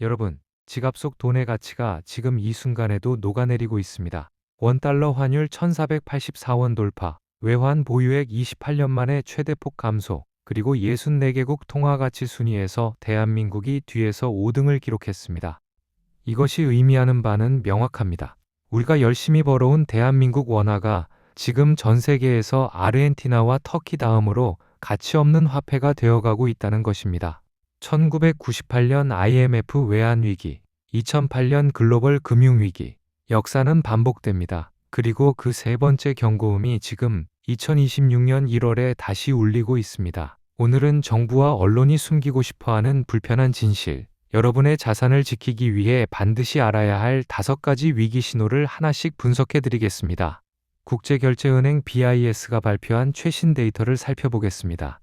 여러분, 지갑 속 돈의 가치가 지금 이 순간에도 녹아내리고 있습니다. 원달러 환율 1484원 돌파, 외환 보유액 28년 만에 최대폭 감소, 그리고 64개국 통화가치 순위에서 대한민국이 뒤에서 5등을 기록했습니다. 이것이 의미하는 바는 명확합니다. 우리가 열심히 벌어온 대한민국 원화가 지금 전 세계에서 아르헨티나와 터키 다음으로 가치 없는 화폐가 되어가고 있다는 것입니다. 1998년 IMF 외환위기, 2008년 글로벌 금융위기, 역사는 반복됩니다. 그리고 그 세 번째 경고음이 지금 2026년 1월에 다시 울리고 있습니다. 오늘은 정부와 언론이 숨기고 싶어하는 불편한 진실, 여러분의 자산을 지키기 위해 반드시 알아야 할 5가지 위기 신호를 하나씩 분석해 드리겠습니다. 국제결제은행 BIS가 발표한 최신 데이터를 살펴보겠습니다.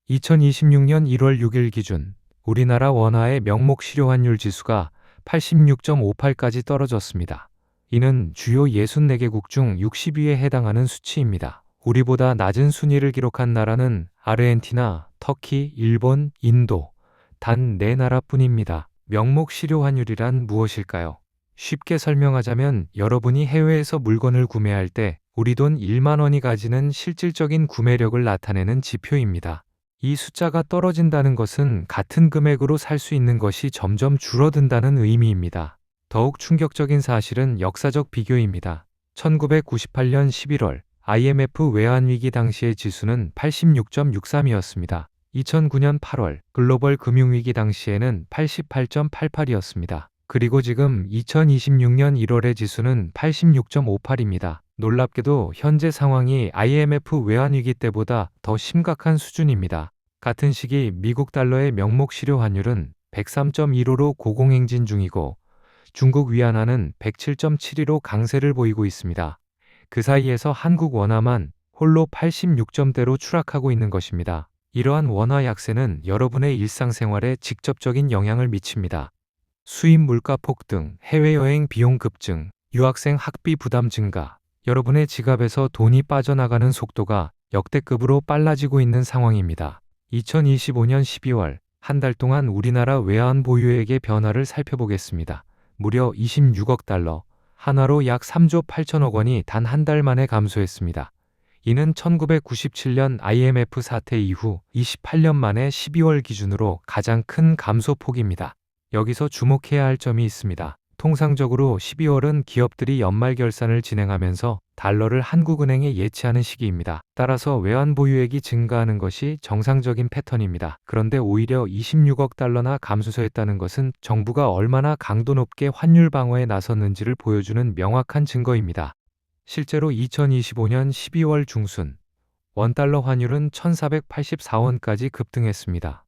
2026년 1월 6일 기준 우리나라 원화의 명목 실효환율 지수가 86.58까지 떨어졌습니다. 이는 주요 64개국 중 60위에 해당하는 수치입니다. 우리보다 낮은 순위를 기록한 나라는 아르헨티나, 터키, 일본, 인도, 단 4나라뿐입니다. 명목 실효환율이란 무엇일까요? 쉽게 설명하자면 여러분이 해외에서 물건을 구매할 때 우리 돈 1만 원이 가지는 실질적인 구매력을 나타내는 지표입니다. 이 숫자가 떨어진다는 것은 같은 금액으로 살 수 있는 것이 점점 줄어든다는 의미입니다. 더욱 충격적인 사실은 역사적 비교입니다. 1998년 11월 IMF 외환위기 당시의 지수는 86.63이었습니다. 2009년 8월 글로벌 금융위기 당시에는 88.88이었습니다. 그리고 지금 2026년 1월의 지수는 86.58입니다. 놀랍게도 현재 상황이 IMF 외환위기 때보다 더 심각한 수준입니다. 같은 시기 미국 달러의 명목 실효 환율은 103.15로 고공행진 중이고 중국 위안화는 107.72로 강세를 보이고 있습니다. 그 사이에서 한국 원화만 홀로 86점대로 추락하고 있는 것입니다. 이러한 원화 약세는 여러분의 일상생활에 직접적인 영향을 미칩니다. 수입 물가 폭등, 해외여행 비용 급증, 유학생 학비 부담 증가, 여러분의 지갑에서 돈이 빠져나가는 속도가 역대급으로 빨라지고 있는 상황입니다. 2025년 12월 한 달 동안 우리나라 외환 보유액의 변화를 살펴보겠습니다. 무려 26억 달러, 한화로 약 3조 8천억 원이 단 한 달 만에 감소했습니다. 이는 1997년 IMF 사태 이후 28년 만에 12월 기준으로 가장 큰 감소폭입니다. 여기서 주목해야 할 점이 있습니다. 통상적으로 12월은 기업들이 연말 결산을 진행하면서 달러를 한국은행에 예치하는 시기입니다. 따라서 외환 보유액이 증가하는 것이 정상적인 패턴입니다. 그런데 오히려 26억 달러나 감소했다는 것은 정부가 얼마나 강도 높게 환율 방어에 나섰는지를 보여주는 명확한 증거입니다. 실제로 2025년 12월 중순 원달러 환율은 1484원까지 급등했습니다.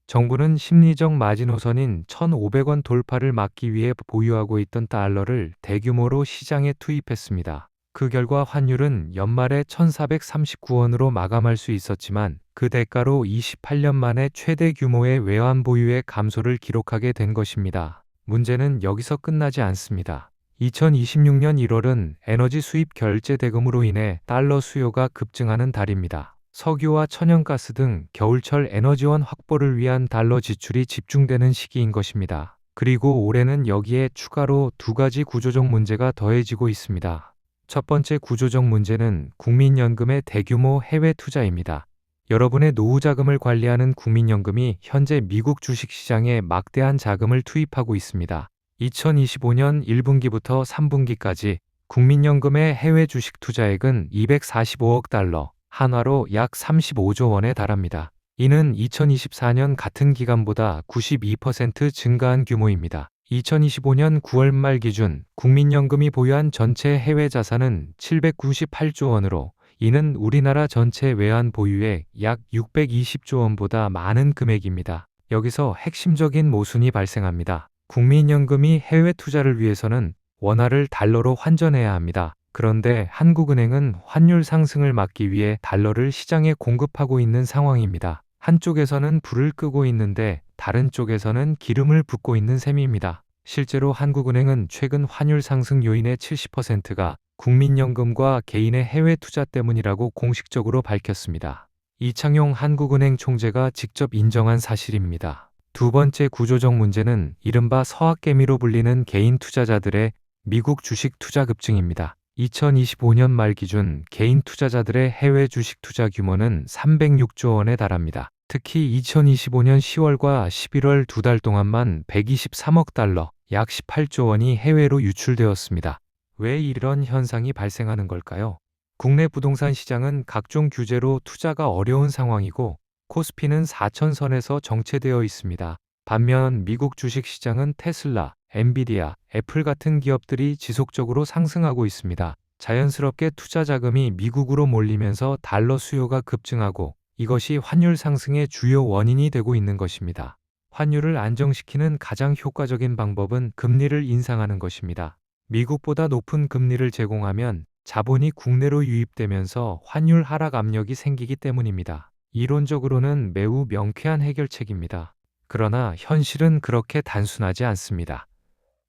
정부는 심리적 마지노선인 1,500원 돌파를 막기 위해 보유하고 있던 달러를 대규모로 시장에 투입했습니다. 그 결과 환율은 연말에 1,439원으로 마감할 수 있었지만 그 대가로 28년 만에 최대 규모의 외환 보유액 감소를 기록하게 된 것입니다. 문제는 여기서 끝나지 않습니다. 2026년 1월은 에너지 수입 결제 대금으로 인해 달러 수요가 급증하는 달입니다. 석유와 천연가스 등 겨울철 에너지원 확보를 위한 달러 지출이 집중되는 시기인 것입니다. 그리고 올해는 여기에 추가로 2가지 구조적 문제가 더해지고 있습니다. 첫 번째 구조적 문제는 국민연금의 대규모 해외 투자입니다. 여러분의 노후 자금을 관리하는 국민연금이 현재 미국 주식시장에 막대한 자금을 투입하고 있습니다. 2025년 1분기부터 3분기까지 국민연금의 해외 주식 투자액은 245억 달러, 한화로 약 35조 원에 달합니다. 이는 2024년 같은 기간보다 92% 증가한 규모입니다. 2025년 9월 말 기준 국민연금이 보유한 전체 해외 자산은 798조 원으로 이는 우리나라 전체 외환 보유액 약 620조 원보다 많은 금액입니다. 여기서 핵심적인 모순이 발생합니다. 국민연금이 해외 투자를 위해서는 원화를 달러로 환전해야 합니다. 그런데 한국은행은 환율 상승을 막기 위해 달러를 시장에 공급하고 있는 상황입니다. 한쪽에서는 불을 끄고 있는데 다른 쪽에서는 기름을 붓고 있는 셈입니다. 실제로 한국은행은 최근 환율 상승 요인의 70%가 국민연금과 개인의 해외 투자 때문이라고 공식적으로 밝혔습니다. 이창용 한국은행 총재가 직접 인정한 사실입니다. 두 번째 구조적 문제는 이른바 서학개미로 불리는 개인 투자자들의 미국 주식 투자 급증입니다. 2025년 말 기준 개인 투자자들의 해외 주식 투자 규모는 306조 원에 달합니다. 특히 2025년 10월과 11월 두 달 동안만 123억 달러, 약 18조 원이 해외로 유출되었습니다. 왜 이런 현상이 발생하는 걸까요? 국내 부동산 시장은 각종 규제로 투자가 어려운 상황이고 코스피는 4천선에서 정체되어 있습니다. 반면 미국 주식 시장은 테슬라, 엔비디아, 애플 같은 기업들이 지속적으로 상승하고 있습니다. 자연스럽게 투자 자금이 미국으로 몰리면서 달러 수요가 급증하고 이것이 환율 상승의 주요 원인이 되고 있는 것입니다. 환율을 안정시키는 가장 효과적인 방법은 금리를 인상하는 것입니다. 미국보다 높은 금리를 제공하면 자본이 국내로 유입되면서 환율 하락 압력이 생기기 때문입니다. 이론적으로는 매우 명쾌한 해결책입니다. 그러나 현실은 그렇게 단순하지 않습니다.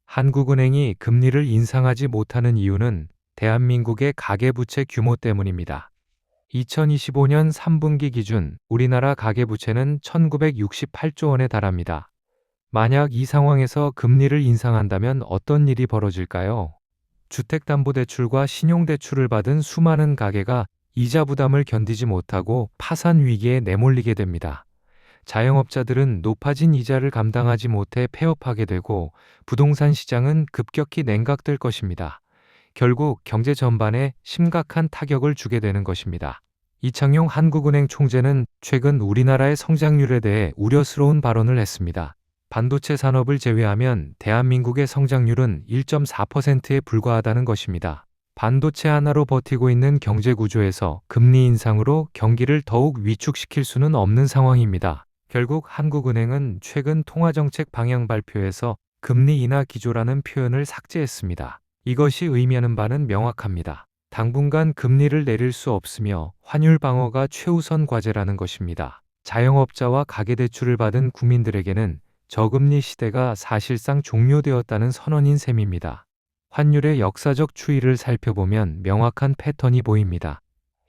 한국은행이 금리를 인상하지 못하는 이유는 대한민국의 가계부채 규모 때문입니다. 2025년 3분기 기준 우리나라 가계부채는 1968조 원에 달합니다. 만약 이 상황에서 금리를 인상한다면 어떤 일이 벌어질까요? 주택담보대출과 신용대출을 받은 수많은 가게가 이자 부담을 견디지 못하고 파산 위기에 내몰리게 됩니다. 자영업자들은 높아진 이자를 감당하지 못해 폐업하게 되고 부동산 시장은 급격히 냉각될 것입니다. 결국 경제 전반에 심각한 타격을 주게 되는 것입니다. 이창용 한국은행 총재는 최근 우리나라의 성장률에 대해 우려스러운 발언을 했습니다. 반도체 산업을 제외하면 대한민국의 성장률은 1.4%에 불과하다는 것입니다. 반도체 하나로 버티고 있는 경제 구조에서 금리 인상으로 경기를 더욱 위축시킬 수는 없는 상황입니다. 결국 한국은행은 최근 통화정책 방향 발표에서 금리 인하 기조라는 표현을 삭제했습니다. 이것이 의미하는 바는 명확합니다. 당분간 금리를 내릴 수 없으며 환율 방어가 최우선 과제라는 것입니다. 자영업자와 가계대출을 받은 국민들에게는 저금리 시대가 사실상 종료되었다는 선언인 셈입니다. 환율의 역사적 추이를 살펴보면 명확한 패턴이 보입니다.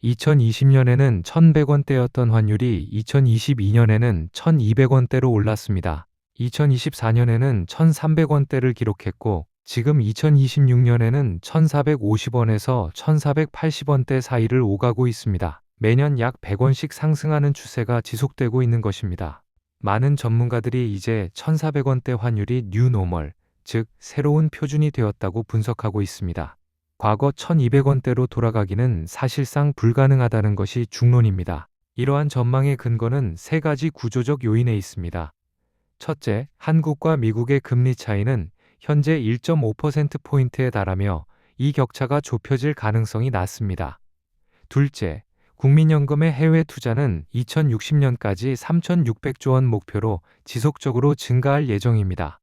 2020년에는 1,100원대였던 환율이 2022년에는 1,200원대로 올랐습니다. 2024년에는 1,300원대를 기록했고 지금 2026년에는 1,450원에서 1,480원대 사이를 오가고 있습니다. 매년 약 100원씩 상승하는 추세가 지속되고 있는 것입니다. 많은 전문가들이 이제 1,400원대 환율이 뉴노멀, 즉 새로운 표준이 되었다고 분석하고 있습니다. 과거 1,200원대로 돌아가기는 사실상 불가능하다는 것이 중론입니다. 이러한 전망의 근거는 세 가지 구조적 요인에 있습니다. 첫째, 한국과 미국의 금리 차이는 현재 1.5%포인트에 달하며 이 격차가 좁혀질 가능성이 낮습니다. 둘째, 국민연금의 해외 투자는 2060년까지 3,600조 원 목표로 지속적으로 증가할 예정입니다.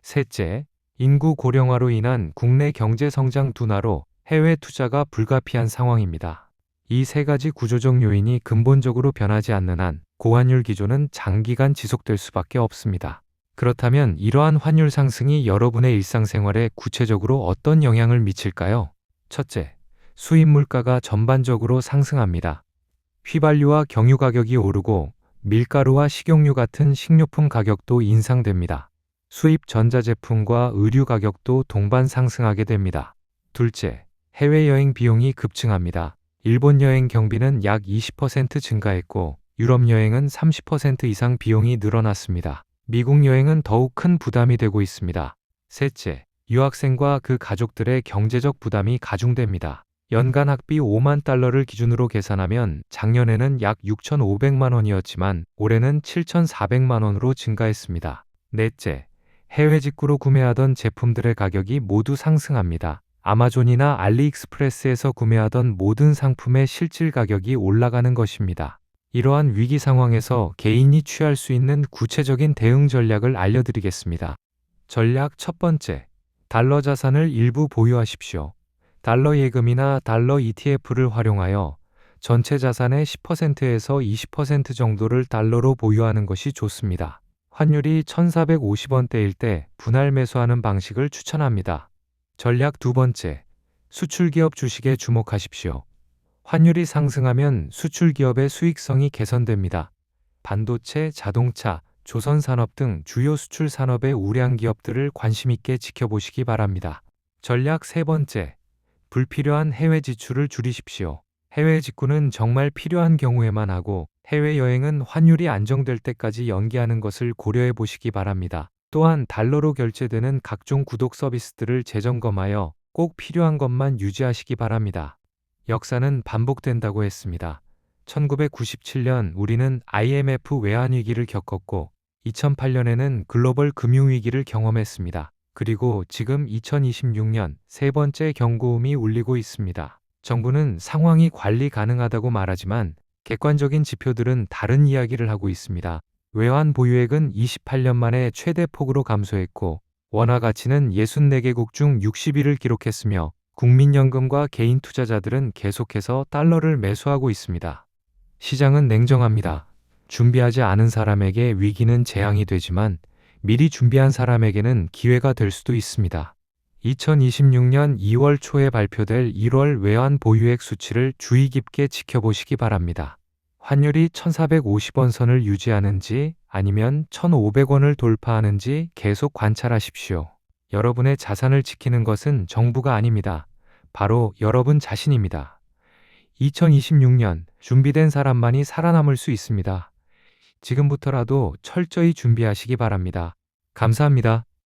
셋째, 인구 고령화로 인한 국내 경제 성장 둔화로 해외 투자가 불가피한 상황입니다. 이 세 가지 구조적 요인이 근본적으로 변하지 않는 한 고환율 기조는 장기간 지속될 수밖에 없습니다. 그렇다면 이러한 환율 상승이 여러분의 일상생활에 구체적으로 어떤 영향을 미칠까요? 첫째, 수입 물가가 전반적으로 상승합니다. 휘발유와 경유 가격이 오르고 밀가루와 식용유 같은 식료품 가격도 인상됩니다. 수입 전자제품과 의류 가격도 동반 상승하게 됩니다. 둘째, 해외여행 비용이 급증합니다. 일본 여행 경비는 약 20% 증가했고 유럽 여행은 30% 이상 비용이 늘어났습니다. 미국 여행은 더욱 큰 부담이 되고 있습니다. 셋째, 유학생과 그 가족들의 경제적 부담이 가중됩니다. 연간 학비 5만 달러를 기준으로 계산하면 작년에는 약 6,500만 원이었지만 올해는 7,400만 원으로 증가했습니다. 넷째, 해외 직구로 구매하던 제품들의 가격이 모두 상승합니다. 아마존이나 알리익스프레스에서 구매하던 모든 상품의 실질 가격이 올라가는 것입니다. 이러한 위기 상황에서 개인이 취할 수 있는 구체적인 대응 전략을 알려드리겠습니다. 전략 첫 번째, 달러 자산을 일부 보유하십시오. 달러 예금이나 달러 ETF를 활용하여 전체 자산의 10%에서 20% 정도를 달러로 보유하는 것이 좋습니다. 환율이 1,450원대일 때 분할 매수하는 방식을 추천합니다. 전략 두 번째, 수출기업 주식에 주목하십시오. 환율이 상승하면 수출기업의 수익성이 개선됩니다. 반도체, 자동차, 조선산업 등 주요 수출 산업의 우량 기업들을 관심 있게 지켜보시기 바랍니다. 전략 세 번째, 불필요한 해외 지출을 줄이십시오. 해외 직구는 정말 필요한 경우에만 하고 해외여행은 환율이 안정될 때까지 연기하는 것을 고려해 보시기 바랍니다. 또한 달러로 결제되는 각종 구독 서비스들을 재점검하여 꼭 필요한 것만 유지하시기 바랍니다. 역사는 반복된다고 했습니다. 1997년 우리는 IMF 외환위기를 겪었고 2008년에는 글로벌 금융위기를 경험했습니다. 그리고 지금 2026년 세 번째 경고음이 울리고 있습니다. 정부는 상황이 관리 가능하다고 말하지만 객관적인 지표들은 다른 이야기를 하고 있습니다. 외환 보유액은 28년 만에 최대 폭으로 감소했고 원화 가치는 64개국 중 60위를 기록했으며 국민연금과 개인 투자자들은 계속해서 달러를 매수하고 있습니다. 시장은 냉정합니다. 준비하지 않은 사람에게 위기는 재앙이 되지만 미리 준비한 사람에게는 기회가 될 수도 있습니다. 2026년 2월 초에 발표될 1월 외환 보유액 수치를 주의 깊게 지켜보시기 바랍니다. 환율이 1,450원 선을 유지하는지 아니면 1,500원을 돌파하는지 계속 관찰하십시오. 여러분의 자산을 지키는 것은 정부가 아닙니다. 바로 여러분 자신입니다. 2026년 준비된 사람만이 살아남을 수 있습니다. 지금부터라도 철저히 준비하시기 바랍니다. 감사합니다.